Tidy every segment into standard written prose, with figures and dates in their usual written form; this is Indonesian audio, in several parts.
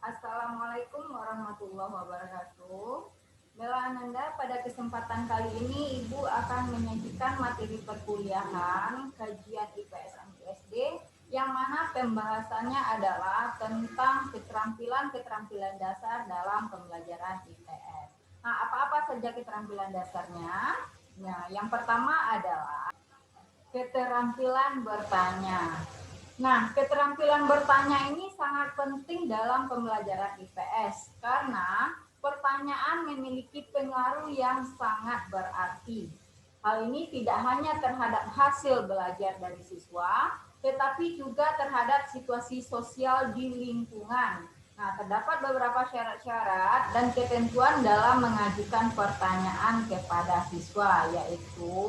Assalamualaikum warahmatullahi wabarakatuh. Bella Ananda, pada kesempatan kali ini Ibu akan menyajikan materi perkuliahan kajian IPS MISD yang mana pembahasannya adalah tentang keterampilan-keterampilan dasar dalam pembelajaran IPS. Nah, apa-apa saja keterampilan dasarnya? Nah, yang pertama adalah keterampilan bertanya. Nah, keterampilan bertanya ini sangat penting dalam pembelajaran IPS karena pertanyaan memiliki pengaruh yang sangat berarti. Hal ini tidak hanya terhadap hasil belajar dari siswa, tetapi juga terhadap situasi sosial di lingkungan. Nah, terdapat beberapa syarat-syarat dan ketentuan dalam mengajukan pertanyaan kepada siswa, yaitu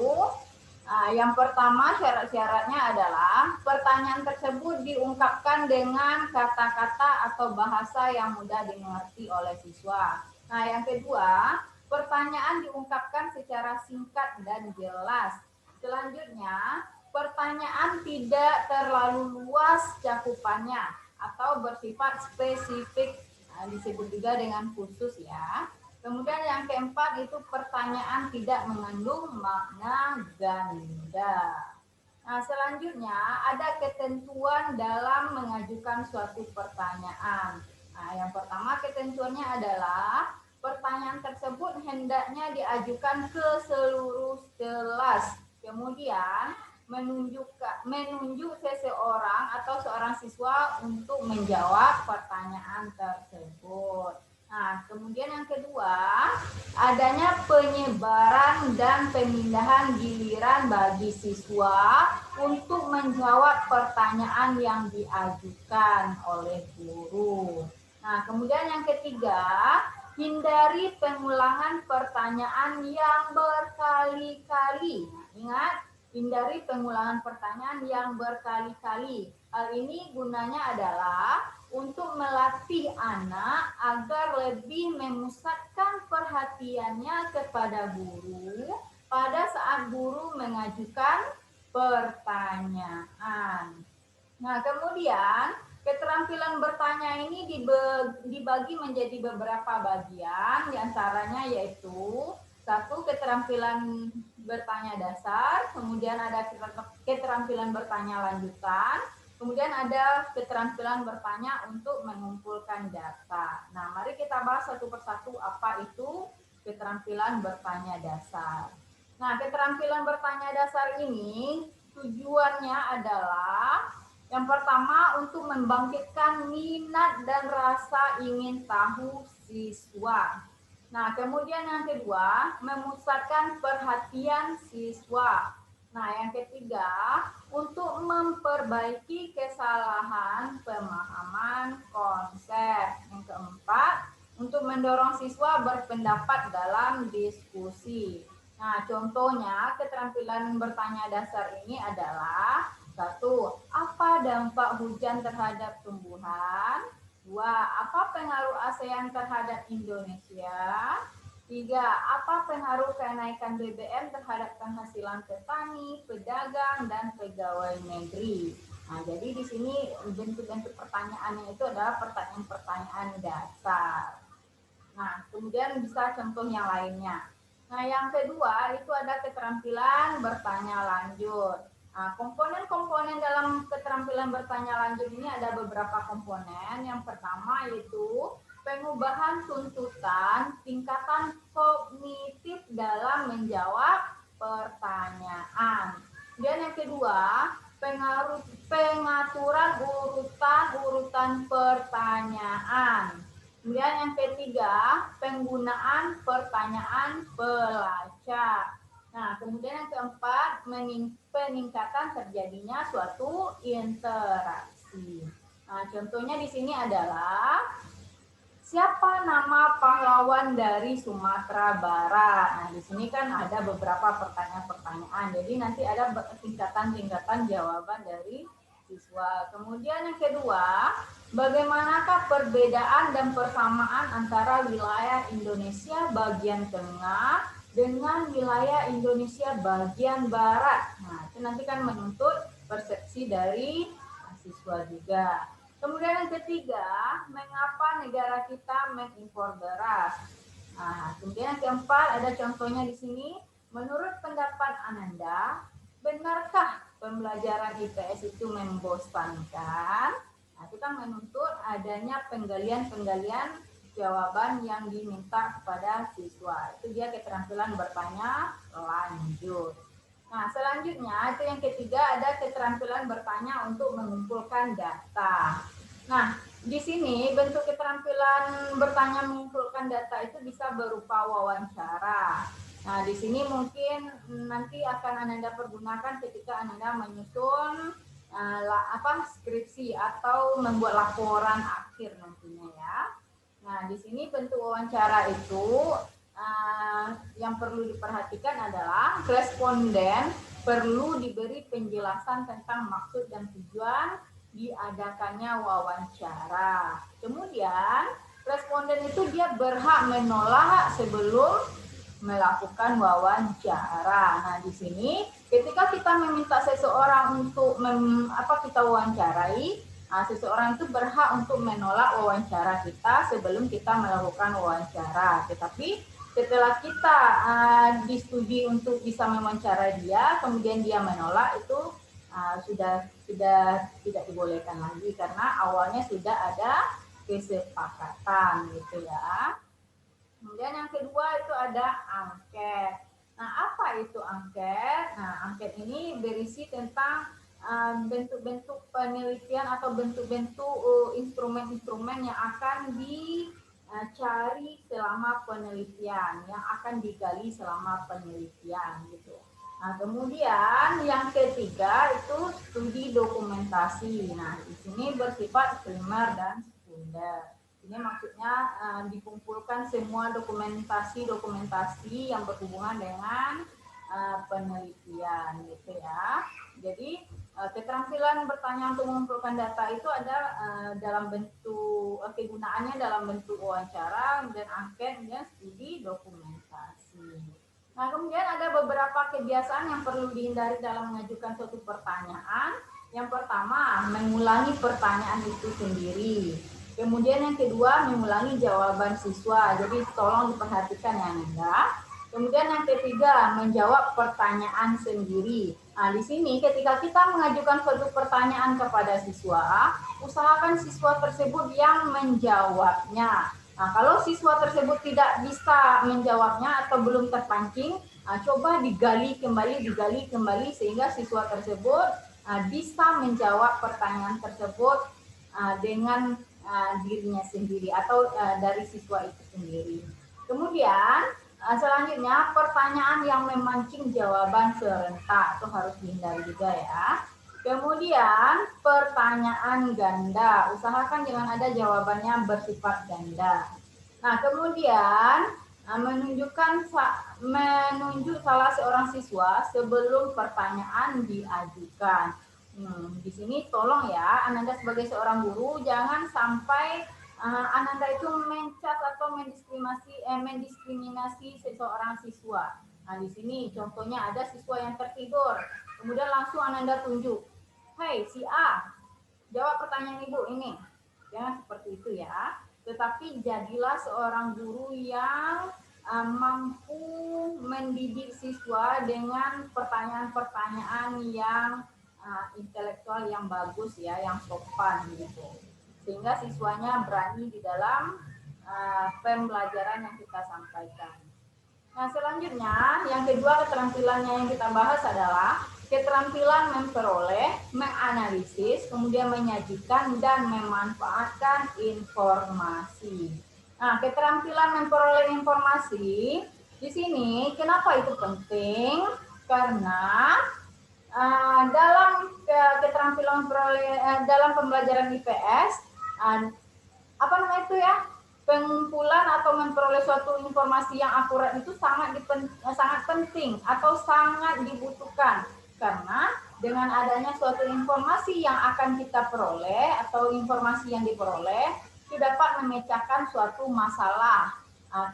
yang pertama syarat-syaratnya adalah pertanyaan tersebut diungkapkan dengan kata-kata atau bahasa yang mudah dimengerti oleh siswa. Nah, yang kedua, pertanyaan diungkapkan secara singkat dan jelas. Selanjutnya, pertanyaan tidak terlalu luas cakupannya atau bersifat spesifik, disebut juga dengan khusus ya. Kemudian yang keempat itu pertanyaan tidak mengandung makna ganda. Nah, selanjutnya ada ketentuan dalam mengajukan suatu pertanyaan. Nah, yang pertama ketentuannya adalah pertanyaan tersebut hendaknya diajukan ke seluruh kelas. Kemudian menunjuk seseorang atau seorang siswa untuk menjawab pertanyaan tersebut. Nah, kemudian yang kedua, adanya penyebaran dan pemindahan giliran bagi siswa untuk menjawab pertanyaan yang diajukan oleh guru. Nah, kemudian yang ketiga, hindari pengulangan pertanyaan yang berkali-kali. Nah, ingat, hindari pengulangan pertanyaan yang berkali-kali. Hal ini gunanya adalah untuk melatih anak agar lebih memusatkan perhatiannya kepada guru pada saat guru mengajukan pertanyaan. Nah, kemudian keterampilan bertanya ini dibagi menjadi beberapa bagian, diantaranya yaitu satu, keterampilan bertanya dasar, kemudian ada keterampilan bertanya lanjutan, kemudian ada keterampilan bertanya untuk mengumpulkan data. Nah, mari kita bahas satu persatu apa itu keterampilan bertanya dasar. Nah, keterampilan bertanya dasar ini tujuannya adalah yang pertama untuk membangkitkan minat dan rasa ingin tahu siswa. Nah, kemudian yang kedua, memusatkan perhatian siswa. Nah, yang ketiga, untuk memperbaiki kesalahan pemahaman konsep. Yang keempat, untuk mendorong siswa berpendapat dalam diskusi. Nah, contohnya keterampilan bertanya dasar ini adalah satu, apa dampak hujan terhadap tumbuhan? Dua, apa pengaruh ASEAN terhadap Indonesia? Tiga, apa pengaruh kenaikan BBM terhadap penghasilan petani, pedagang, dan pegawai negeri? Nah, jadi di sini bentuk-bentuk pertanyaannya itu adalah pertanyaan-pertanyaan dasar. Nah, kemudian bisa contoh yang lainnya. Nah, yang kedua itu ada keterampilan bertanya lanjut. Nah, komponen-komponen dalam keterampilan bertanya lanjut ini ada beberapa komponen. Yang pertama yaitu pengubahan tuntutan tingkatan kognitif dalam menjawab pertanyaan. Dan yang kedua, pengaturan urutan pertanyaan. Kemudian yang ketiga, penggunaan pertanyaan pelacak. Nah, kemudian yang keempat, peningkatan terjadinya suatu interaksi. Nah, contohnya di sini adalah siapa nama pahlawan dari Sumatera Barat? Nah, di sini kan ada beberapa pertanyaan-pertanyaan. Jadi nanti ada tingkatan-tingkatan jawaban dari siswa. Kemudian yang kedua, bagaimanakah perbedaan dan persamaan antara wilayah Indonesia bagian tengah dengan wilayah Indonesia bagian barat? Nah, itu nanti kan menuntut persepsi dari siswa juga. Kemudian yang ketiga, mengapa negara kita mengimpor beras? Nah, kemudian yang keempat ada contohnya di sini. Menurut pendapat Ananda, benarkah pembelajaran IPS itu membosankan? Nah, kita menuntut adanya penggalian-penggalian jawaban yang diminta kepada siswa. Itu dia keterampilan bertanya lanjut. Nah, selanjutnya itu yang ketiga ada keterampilan bertanya untuk mengumpulkan data. Nah, di sini bentuk keterampilan bertanya mengumpulkan data itu bisa berupa wawancara. Nah, di sini mungkin nanti akan Ananda pergunakan ketika Ananda menyusun skripsi atau membuat laporan akhir nantinya ya. Nah, di sini bentuk wawancara itu yang perlu diperhatikan adalah responden perlu diberi penjelasan tentang maksud dan tujuan diadakannya wawancara. Kemudian responden itu dia berhak menolak sebelum melakukan wawancara. Nah, di sini ketika kita meminta seseorang untuk kita wawancarai, seseorang itu berhak untuk menolak wawancara kita sebelum kita melakukan wawancara. Tetapi setelah kita disetujui untuk bisa mewawancarai dia, kemudian dia menolak, itu sudah tidak dibolehkan lagi karena awalnya sudah ada kesepakatan gitu ya. Kemudian yang kedua itu ada angket. Nah, apa itu angket? Nah, angket ini berisi tentang bentuk-bentuk penelitian atau bentuk-bentuk instrumen-instrumen yang akan dicari selama penelitian, yang akan digali selama penelitian gitu. Nah, kemudian yang ketiga itu studi dokumentasi. Nah, di sini bersifat primer dan sekunder. Ini maksudnya dikumpulkan semua dokumentasi-dokumentasi yang berhubungan dengan penelitian gitu ya. Jadi keterampilan bertanya untuk mengumpulkan data itu ada dalam bentuk kegunaannya dalam bentuk wawancara dan angket dan studi dokumentasi. Nah, kemudian ada beberapa kebiasaan yang perlu dihindari dalam mengajukan suatu pertanyaan. Yang pertama, mengulangi pertanyaan itu sendiri. Kemudian yang kedua, mengulangi jawaban siswa. Jadi tolong diperhatikan ya Nanda. Kemudian yang ketiga, menjawab pertanyaan sendiri. Nah, di sini ketika kita mengajukan suatu pertanyaan kepada siswa, usahakan siswa tersebut yang menjawabnya. Nah, kalau siswa tersebut tidak bisa menjawabnya atau belum terpancing, coba digali kembali sehingga siswa tersebut bisa menjawab pertanyaan tersebut dengan dirinya sendiri atau dari siswa itu sendiri. Kemudian selanjutnya pertanyaan yang memancing jawaban serentak itu harus dihindari juga ya. Kemudian pertanyaan ganda, usahakan jangan ada jawabannya bersifat ganda. Nah, kemudian menunjuk salah seorang siswa sebelum pertanyaan diajukan. Di sini tolong ya, Ananda sebagai seorang guru jangan sampai Ananda itu mencat atau mendiskriminasi seseorang siswa. Nah, di sini contohnya ada siswa yang tertidur, kemudian langsung Ananda tunjuk, "Hei si A, jawab pertanyaan ibu ini." Jangan seperti itu ya. Tetapi jadilah seorang guru yang mampu mendidik siswa dengan pertanyaan-pertanyaan yang intelektual yang bagus ya, yang sopan gitu. Sehingga siswanya berani di dalam pembelajaran yang kita sampaikan. Nah, selanjutnya yang kedua keterampilannya yang kita bahas adalah keterampilan memperoleh, menganalisis, kemudian menyajikan dan memanfaatkan informasi. Nah, keterampilan memperoleh informasi di sini kenapa itu penting? Karena dalam keterampilan dalam pembelajaran IPS pengumpulan atau memperoleh suatu informasi yang akurat itu sangat penting atau sangat dibutuhkan, karena dengan adanya suatu informasi yang akan kita peroleh atau informasi yang diperoleh itu dapat memecahkan suatu masalah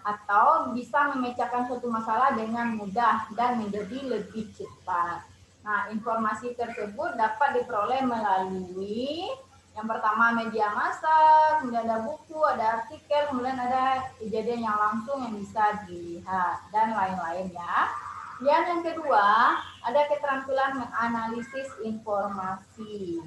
atau bisa memecahkan suatu masalah dengan mudah dan menjadi lebih cepat. Nah, informasi tersebut dapat diperoleh melalui Yang pertama media massa, kemudian ada buku, ada artikel, kemudian ada kejadian yang langsung yang bisa dilihat, dan lain-lain ya. Dan yang kedua, ada keterampilan menganalisis informasi.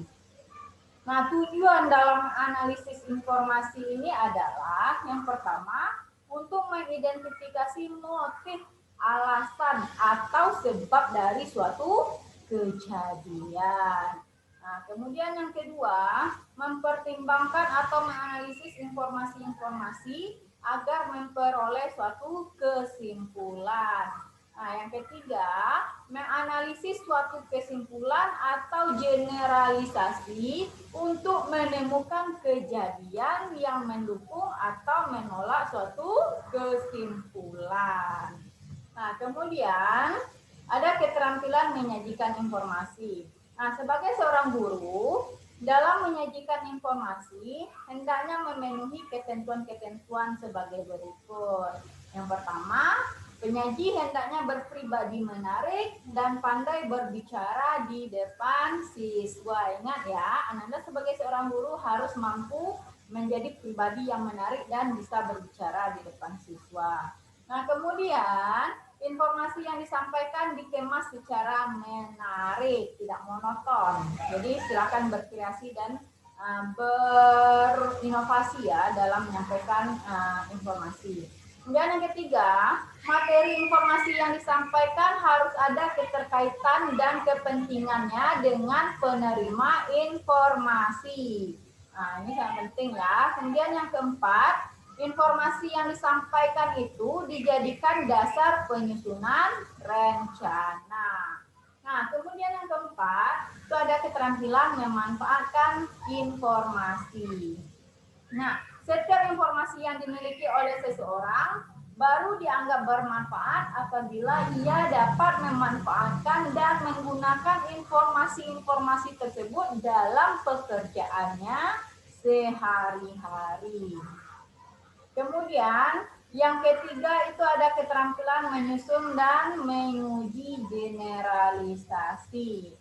Nah, tujuan dalam analisis informasi ini adalah yang pertama, untuk mengidentifikasi motif, alasan, atau sebab dari suatu kejadian. Nah, kemudian yang kedua, mempertimbangkan atau menganalisis informasi-informasi agar memperoleh suatu kesimpulan. Nah, yang ketiga, menganalisis suatu kesimpulan atau generalisasi untuk menemukan kejadian yang mendukung atau menolak suatu kesimpulan. Nah, kemudian ada keterampilan menyajikan informasi. Nah, sebagai seorang guru, dalam menyajikan informasi, hendaknya memenuhi ketentuan-ketentuan sebagai berikut. Yang pertama, penyaji hendaknya berpribadi menarik dan pandai berbicara di depan siswa. Ingat ya, Anda sebagai seorang guru harus mampu menjadi pribadi yang menarik dan bisa berbicara di depan siswa. Nah, kemudian informasi yang disampaikan dikemas secara menarik, tidak monoton. Jadi silakan berkreasi dan berinovasi ya dalam menyampaikan informasi. Kemudian yang ketiga, materi informasi yang disampaikan harus ada keterkaitan dan kepentingannya dengan penerima informasi. Nah, ini sangat penting ya. Kemudian yang keempat, informasi yang disampaikan itu dijadikan dasar penyusunan rencana. Nah, kemudian yang keempat, itu ada keterampilan memanfaatkan informasi. Nah, setiap informasi yang dimiliki oleh seseorang baru dianggap bermanfaat apabila ia dapat memanfaatkan dan menggunakan informasi-informasi tersebut dalam pekerjaannya sehari-hari. Kemudian yang ketiga itu ada keterampilan menyusun dan menguji generalisasi.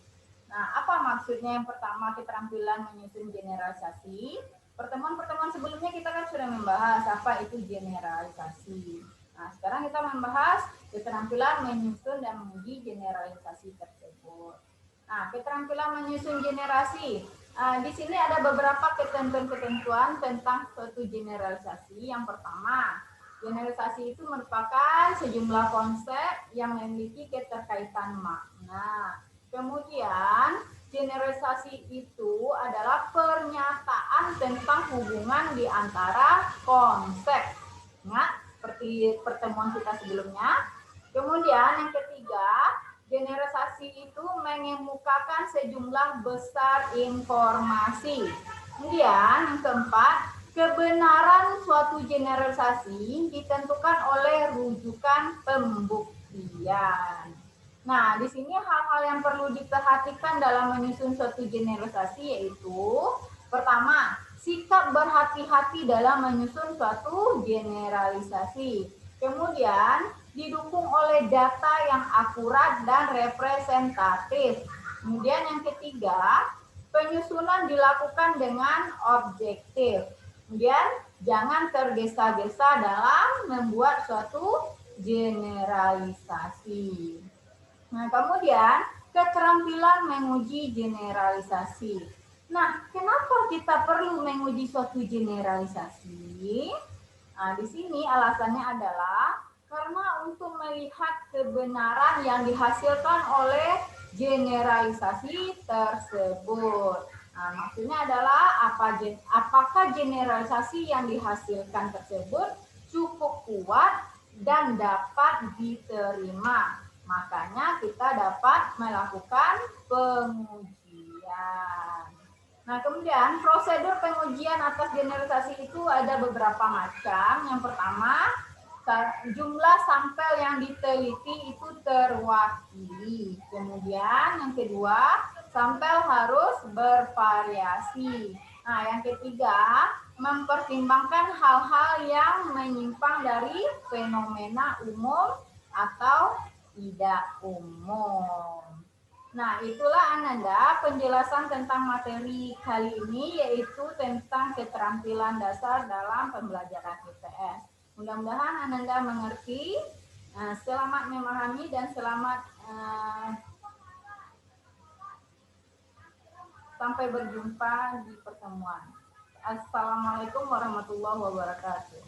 Nah, apa maksudnya yang pertama keterampilan menyusun generalisasi? Pertemuan-pertemuan sebelumnya kita kan sudah membahas apa itu generalisasi. Nah, sekarang kita membahas keterampilan menyusun dan menguji generalisasi tersebut. Nah, keterampilan menyusun generasi. Di sini ada beberapa ketentuan-ketentuan tentang suatu generalisasi. Yang pertama, generalisasi itu merupakan sejumlah konsep yang memiliki keterkaitan makna. Kemudian, generalisasi itu adalah pernyataan tentang hubungan di antara konsep. Ingat, seperti pertemuan kita sebelumnya. Kemudian yang ketiga, generalisasi itu mengemukakan sejumlah besar informasi. Kemudian yang keempat, kebenaran suatu generalisasi ditentukan oleh rujukan pembuktian. Nah, di sini hal-hal yang perlu diperhatikan dalam menyusun suatu generalisasi yaitu pertama, sikap berhati-hati dalam menyusun suatu generalisasi. Kemudian, didukung oleh data yang akurat dan representatif. Kemudian yang ketiga, penyusunan dilakukan dengan objektif. Kemudian jangan tergesa-gesa dalam membuat suatu generalisasi. Nah, kemudian keterampilan menguji generalisasi. Nah, kenapa kita perlu menguji suatu generalisasi? Nah, di sini alasannya adalah karena untuk melihat kebenaran yang dihasilkan oleh generalisasi tersebut. Nah, maksudnya adalah apakah generalisasi yang dihasilkan tersebut cukup kuat dan dapat diterima. Makanya kita dapat melakukan pengujian. Nah, kemudian prosedur pengujian atas generalisasi itu ada beberapa macam. Yang pertama, jumlah sampel yang diteliti itu terwakili. Kemudian yang kedua, sampel harus bervariasi. Nah, yang ketiga, mempertimbangkan hal-hal yang menyimpang dari fenomena umum atau tidak umum. Nah, itulah Ananda penjelasan tentang materi kali ini, yaitu tentang keterampilan dasar dalam pembelajaran IPS. Mudah-mudahan Ananda mengerti. Selamat memahami dan selamat sampai berjumpa di pertemuan. Assalamualaikum warahmatullahi wabarakatuh.